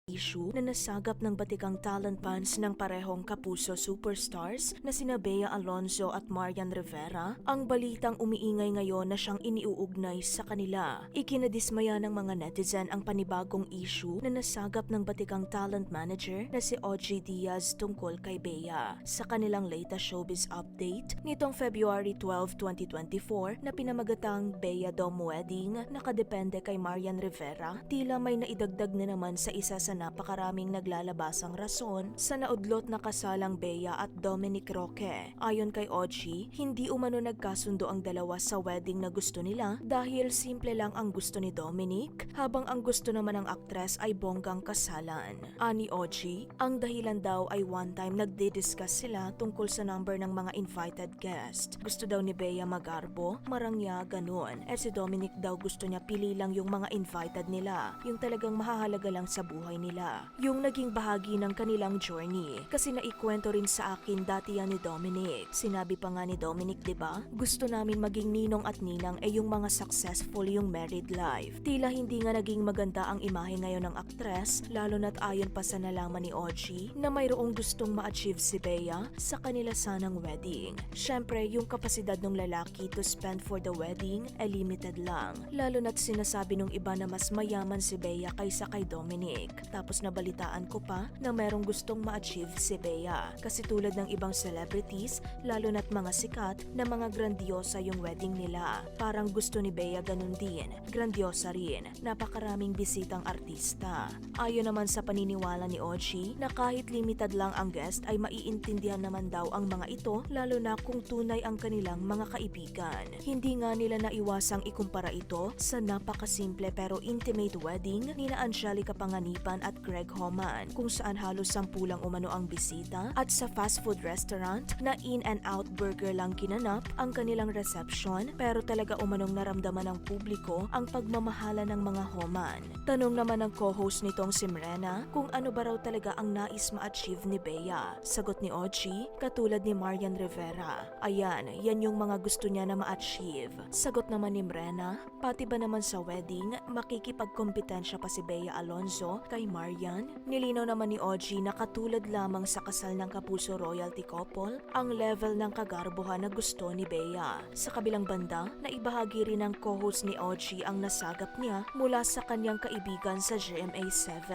issue na nasagap ng batikang talent fans ng parehong kapuso superstars na sina Bea Alonzo at Marian Rivera, ang balitang umiingay ngayon na siyang iniuugnay sa kanila. Ikinadismaya ng mga netizen ang panibagong issue na nasagap ng batikang talent manager na si Ogie Diaz tungkol kay Bea. Sa kanilang latest showbiz update nitong February 12, 2024 na pinamagatang Bea Dome Wedding nakadepende kay Marian Rivera, tila may naidagdag na naman sa isa sa napakaraming naglalabasang rason sa naudlot na kasalang Bea at Dominic Roque. Ayon kay Ogie, hindi umano nagkasundo ang dalawa sa wedding na gusto nila dahil simple lang ang gusto ni Dominic, habang ang gusto naman ng aktres ay bonggang kasalan. Ani Ogie, ang dahilan daw ay one time nagdi-discuss sila tungkol sa number ng mga invited guest. Gusto daw ni Bea magarbo, marangya, ganun. Si Dominic daw gusto niya pili lang yung mga invited nila, yung talagang mahahalaga lang sa buhay nila. Yung naging bahagi ng kanilang journey. Kasi naikwento rin sa akin dati yan ni Dominic. Sinabi pa nga ni Dominic, diba? Gusto namin maging ninong at ninang yung mga successful yung married life. Tila hindi nga naging maganda ang imahe ngayon ng aktres, lalo na't ayon pa sa nalaman ni Ogie na mayroong gustong ma-achieve si Bea sa kanila sanang wedding. Syempre, yung kapasidad ng lalaki to spend for the wedding ay limited lang. Lalo na't sinasabi nung iba na mas mayaman si Bea kaysa kay Dominic. Tapos nabalitaan ko pa na merong gustong ma-achieve si Bea. Kasi tulad ng ibang celebrities, lalo na't mga sikat, na mga grandiosa yung wedding nila. Parang gusto ni Bea ganun din. Grandiosa rin. Napakaraming bisitang artista. Ayon naman sa paniniwala ni Ogie na kahit limited lang ang guest ay maiintindihan naman daw ang mga ito, lalo na kung tunay ang kanilang mga kaibigan. Hindi nga nila naiwasang ikumpara ito sa napakasimple pero intimate wedding ni na Angelica Panganiban at Greg Homan, kung saan halos 10 lang umano ang bisita, at sa fast food restaurant na In-N-Out Burger lang kinanap ang kanilang reception, pero talaga umanong naramdaman ng publiko ang pagmamahala ng mga Homan. Tanong naman ng co-host nitong si Mrena kung ano ba raw talaga ang nais ma-achieve ni Bea. Sagot ni Ogie, katulad ni Marian Rivera. Ayan, yan yung mga gusto niya na ma-achieve. Sagot naman ni Mrena, pati ba naman sa wedding, makikipagkompetensya pa si Bea Alonzo kay Marian? Nilinaw naman ni Ogie na katulad lamang sa kasal ng kapuso royalty couple, ang level ng kagarbohan na gusto ni Bea. Sa kabilang banda, naibahagi rin ng co-host ni Ogie ang nasagap niya mula sa kanyang kaibigan sa GMA7.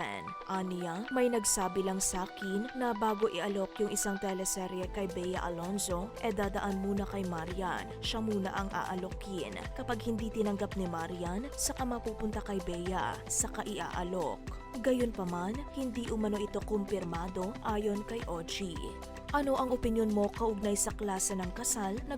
Aniya, may nagsabi lang sa akin na bago ialok yung isang teleserye kay Bea Alonzo, dadaan muna kay Marian. Siya muna ang aalokin. Kapag hindi tinanggap ni Marian, saka mapupunta kay Bea, saka iaalok. Gayunpaman, hindi umano ito kumpirmado ayon kay Ogie. Ano ang opinyon mo kaugnay sa klase ng kasal na